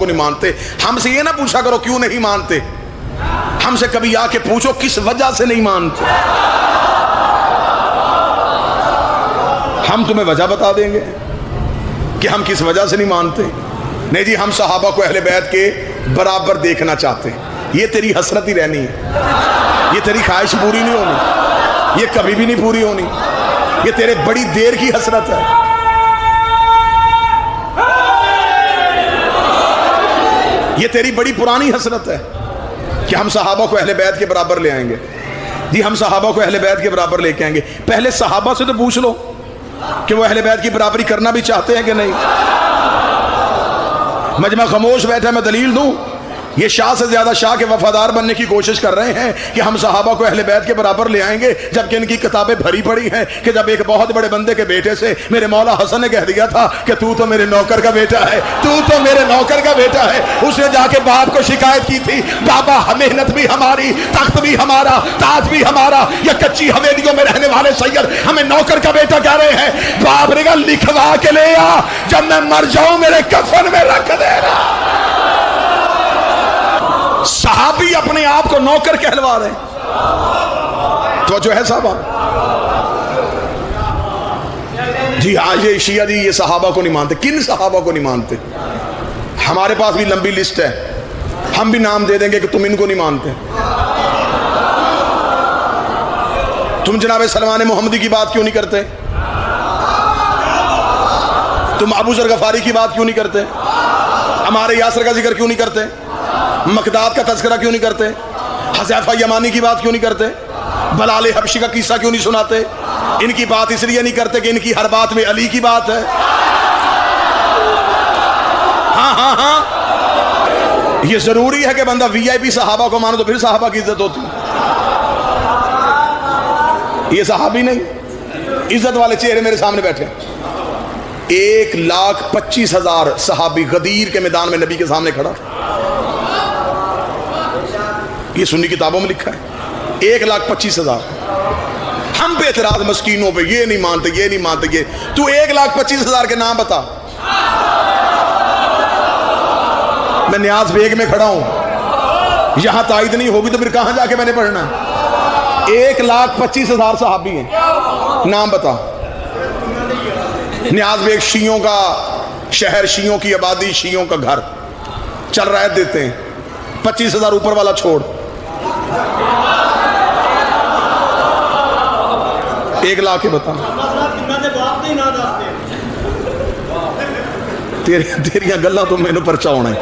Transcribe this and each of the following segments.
کو نہیں مانتے. ہم سے یہ نہ پوچھا کرو کیوں نہیں مانتے, ہم سے کبھی آ کے پوچھو کس وجہ سے نہیں مانتے, ہم تمہیں وجہ بتا دیں گے کہ ہم کس وجہ سے نہیں مانتے. نہیں جی, ہم صحابہ کو اہل بیت کے برابر دیکھنا چاہتے ہیں. یہ تیری حسرت ہی رہنی ہے, یہ تیری خواہش پوری نہیں ہونی, یہ کبھی بھی نہیں پوری ہونی, یہ تیرے بڑی دیر کی حسرت ہے. یہ تیری بڑی پرانی حسرت ہے کہ ہم صحابہ کو اہل بیت کے برابر لے آئیں گے. جی ہم صحابہ کو اہل بیت کے برابر لے کے آئیں گے. پہلے صحابہ سے تو پوچھ لو کہ وہ اہل بیت کی برابری کرنا بھی چاہتے ہیں کہ نہیں. مجمع خاموش بیٹھا, میں دلیل دوں. یہ شاہ سے زیادہ شاہ کے وفادار بننے کی کوشش کر رہے ہیں کہ ہم صحابہ کو اہل بیت کے برابر لے آئیں گے, جبکہ ان کی کتابیں بھری پڑی ہیں کہ جب ایک بہت بڑے بندے کے بیٹے سے میرے مولا حسن نے کہہ دیا تھا کہ تو تو میرے نوکر کا بیٹا ہے, تو تو میرے نوکر کا بیٹا ہے. اس نے جا کے باپ کو شکایت کی تھی, بابا محنت بھی ہماری, تخت بھی ہمارا, تاج بھی ہمارا, یہ کچی حویلیوں میں رہنے والے سید ہمیں نوکر کا بیٹا کہہ رہے ہیں. باپ نے کہا لکھوا کے لے آ, جب میں مر جاؤں میرے کفن میں رکھ دینا. صحابی اپنے آپ کو نوکر کہلوا رہے ہیں. تو جو ہے صحابہ جی آج یہ شیعہ جی یہ صحابہ کو نہیں مانتے. کن صحابہ کو نہیں مانتے؟ ہمارے پاس بھی لمبی لسٹ ہے, ہم بھی نام دے دیں گے کہ تم ان کو نہیں مانتے. تم جناب سلمان محمدی کی بات کیوں نہیں کرتے؟ تم ابو ذر غفاری کی بات کیوں نہیں کرتے؟ ہمارے یاسر کا ذکر کیوں نہیں کرتے؟ مقداد کا تذکرہ کیوں نہیں کرتے؟ حذیفہ یمانی کی بات کیوں نہیں کرتے؟ بلال حبشی کا قصہ کیوں نہیں سناتے؟ ان کی بات اس لیے نہیں کرتے کہ ان کی ہر بات میں علی کی بات ہے. ہاں ہاں ہاں, یہ ضروری ہے کہ بندہ وی آئی پی صحابہ کو مانو تو پھر صحابہ کی عزت ہوتی. یہ صحابی نہیں, عزت والے چہرے میرے سامنے بیٹھے. 1,25,000 صحابی غدیر کے میدان میں نبی کے سامنے کھڑا, یہ سنی کتابوں میں لکھا ہے. 1,25,000. ہم پہ اعتراض مسکینوں پہ, یہ نہیں مانتے, یہ نہیں مانتے. یہ تو 1,25,000 کے نام بتا. میں نیاز بیگ میں کھڑا ہوں, یہاں تائید نہیں ہوگی تو پھر کہاں جا کے میں نے پڑھنا ہے؟ 1,25,000 صحابی ہیں, نام بتا. نیاز بیگ شیعوں کا شہر, شیعوں کی آبادی, شیعوں کا گھر چل رہا ہے, دیتے ہیں 25,000 اوپر والا چھوڑ. 1 لاکھ کے بتا. تیریاں گلاں تو میں پرچا ہونا ہے.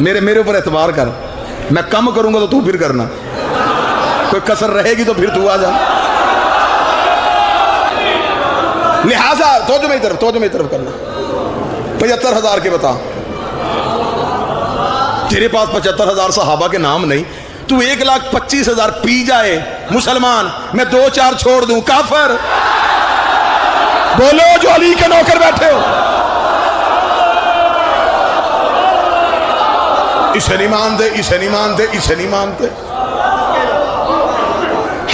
میرے اوپر اعتبار کر, میں کم کروں گا تو پھر کرنا, کوئی کسر رہے گی تو پھر تو آ جا. لہذا توجہ میری طرف کرنا. 75,000 کے بتا. تیرے پاس 75,000 صحابہ کے نام نہیں, تو 1,25,000 پی جائے مسلمان, میں 2-4 چھوڑ دوں کافر. بولو جو علی کے نوکر بیٹھے ہو, اسے نہیں مانتے, اسے نہیں مانتے, اسے نہیں مانتے.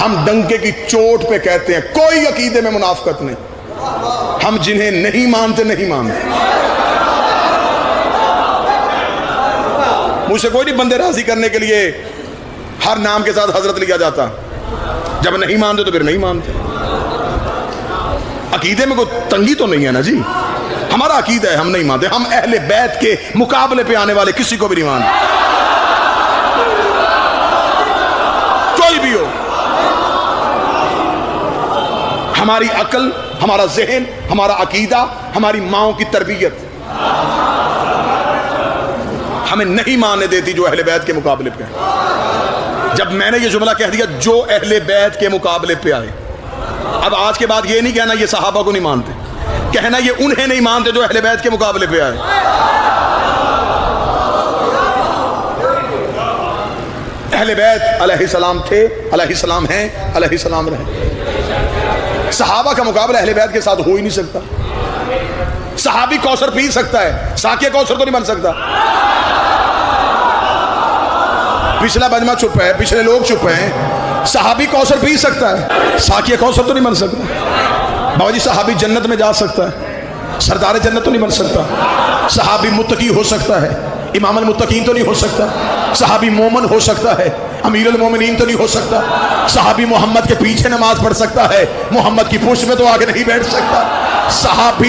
ہم ڈنکے کی چوٹ پہ کہتے ہیں کوئی عقیدے میں منافقت نہیں. ہم جنہیں نہیں مانتے نہیں مانتے. مجھ سے کوئی نہیں بندے راضی کرنے کے لیے ہر نام کے ساتھ حضرت لیا جاتا. جب نہیں مانتے تو پھر نہیں مانتے. عقیدے میں کوئی تنگی تو نہیں ہے نا جی, ہمارا عقیدہ ہے, ہم نہیں مانتے. ہم اہل بیت کے مقابلے پہ آنے والے کسی کو بھی نہیں مانتے, کوئی بھی ہو. ہماری عقل, ہمارا ذہن, ہمارا عقیدہ, ہماری ماؤں کی تربیت ہمیں نہیں ماننے دیتی جو اہل بیت کے مقابلے پہ. جب میں نے یہ جملہ کہہ دیا جو اہل بیت کے مقابلے پہ آئے, اب آج کے بعد یہ نہیں کہنا یہ صحابہ کو نہیں مانتے, کہنا یہ انہیں نہیں مانتے جو اہل بیت کے مقابلے پہ آئے. اہل بیت علیہ السلام تھے, علیہ السلام ہیں, علیہ السلام رہے. صحابہ کا مقابلہ اہل بیت کے ساتھ ہو ہی نہیں سکتا. صحابی کوثر پی سکتا ہے, ساقیہ کوثر تو نہیں بن سکتا. پچھلا مجمع چپ ہے, پچھلے لوگ چپ ہیں. صحابی کوثر پی سکتا ہے, ساقیہ کوثر تو نہیں بن سکتا. بابا جی صحابی جنت میں جا سکتا ہے, سردار جنت تو نہیں بن سکتا، صحابی متقی ہو سکتا ہے، امام المتقین تو نہیں ہو سکتا، صحابی مومن ہو سکتا ہے، امیر المومنین تو نہیں ہو سکتا، صحابی محمد کے پیچھے نماز پڑھ سکتا ہے، محمد کی پشت میں تو آگے نہیں بیٹھ سکتا،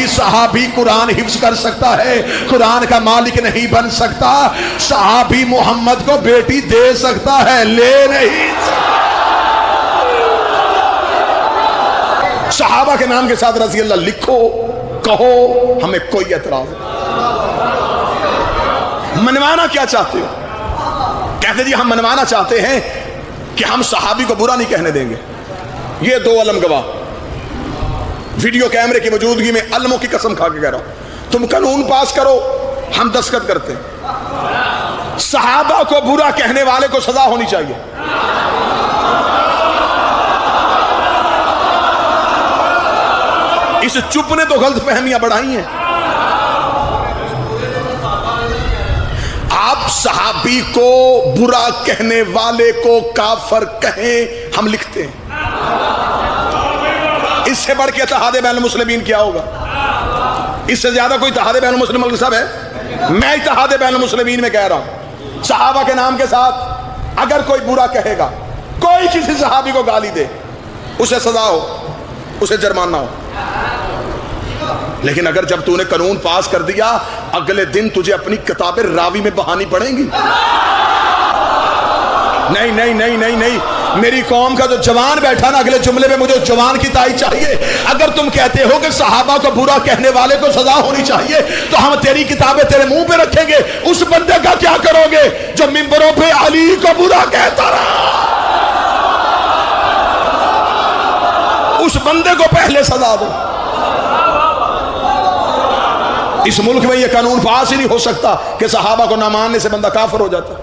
صحابی قرآن حفظ کر سکتا ہے، قرآن کا مالک نہیں بن سکتا، صحابی محمد کو بیٹی دے سکتا ہے، لے نہیں سکتا۔ صحابہ کے نام کے ساتھ رضی اللہ لکھو، کہو، ہمیں کوئی اعتراض نہیں۔ منوانا کیا چاہتے ہو؟ کہتے جی ہم منوانا چاہتے ہیں کہ ہم صحابی کو برا نہیں کہنے دیں گے۔ یہ دو علم گواہ، ویڈیو کیمرے کی موجودگی میں علموں کی قسم کھا کے کہہ رہا ہوں، تم قانون پاس کرو، ہم دستخط کرتے ہیں۔ صحابہ کو برا کہنے والے کو سزا ہونی چاہیے۔ اس چپ نے تو غلط فہمیاں بڑھائی ہیں۔ آپ صحابی کو برا کہنے والے کو کافر کہیں، ہم لکھتے ہیں۔ اس سے بڑھ کے اتحاد بین المسلمین کیا ہوگا؟ اس سے زیادہ کوئی اتحاد بین المسلمین صاحب ہے؟ میں اتحاد بین المسلمین میں کہہ رہا ہوں، صحابہ کے نام کے ساتھ اگر کوئی برا کہے گا، کوئی کسی صحابی کو گالی دے، اسے سزا ہو، اسے جرمانہ ہو۔ لیکن اگر جب تو نے قانون پاس کر دیا، اگلے دن تجھے اپنی کتابیں راوی میں بہانی پڑیں گی۔ نہیں نہیں نہیں نہیں نہیں، میری قوم کا جو جوان بیٹھا نا، اگلے جملے میں مجھے جوان کی تائید چاہیے۔ اگر تم کہتے ہو کہ صحابہ کو برا کہنے والے کو سزا ہونی چاہیے، تو ہم تیری کتابیں تیرے منہ پہ رکھیں گے۔ اس بندے کا کیا کرو گے جو ممبروں پہ علی کو برا کہتا رہا؟ اس بندے کو پہلے سزا دو۔ اس ملک میں یہ قانون پاس ہی نہیں ہو سکتا کہ صحابہ کو نہ ماننے سے بندہ کافر ہو جاتا۔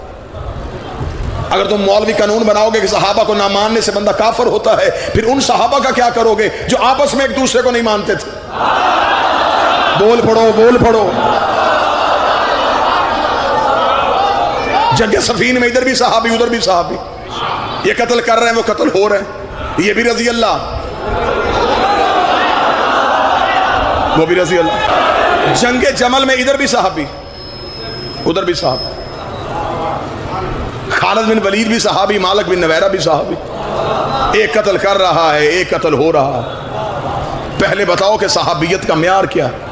اگر تم مولوی قانون بناؤ گے کہ صحابہ کو نہ ماننے سے بندہ کافر ہوتا ہے، پھر ان صحابہ کا کیا کرو گے جو آپس میں ایک دوسرے کو نہیں مانتے تھے؟ بول پڑو، بول پڑو۔ جنگ صفین میں ادھر بھی صحابی ادھر بھی صحابی، یہ قتل کر رہے ہیں، وہ قتل ہو رہے ہیں، یہ بھی رضی اللہ، وہ بھی رضی اللہ۔ جنگ جمل میں ادھر بھی صحابی ادھر بھی صحابی، خالد بن ولید بھی صحابی، مالک بن نویرہ بھی صحابی۔ ایک قتل کر رہا ہے، ایک قتل ہو رہا ہے۔ پہلے بتاؤ کہ صحابیت کا معیار کیا ہے؟